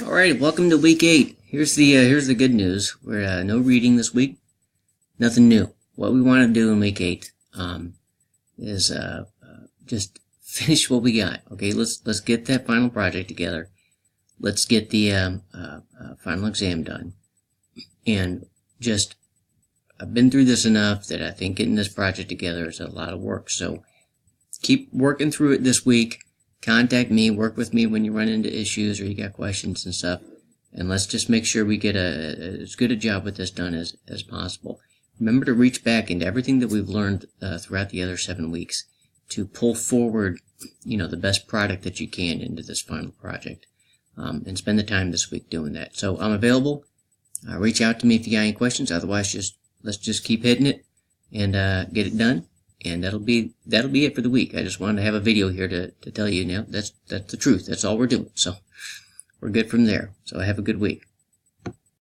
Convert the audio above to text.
All right, welcome to week 8. Here's the good news. We're no reading this week, nothing new. What we want to do in week 8 is just finish what we got. Okay, let's get that final project together. Let's get the final exam done, and just I've been through this enough that I think getting this project together is a lot of work. So keep working through it this week. Contact me, work with me when you run into issues or you got questions and stuff. And let's just make sure we get as good a job with this done as possible. Remember to reach back into everything that we've learned throughout the other 7 weeks to pull forward, the best product that you can into this final project. And spend the time this week doing that. So I'm available. Reach out to me if you got any questions. Otherwise, let's just keep hitting it and get it done. And that'll be it for the week. I just wanted to have a video here to tell you, that's the truth. That's all we're doing. So we're good from there. So have a good week.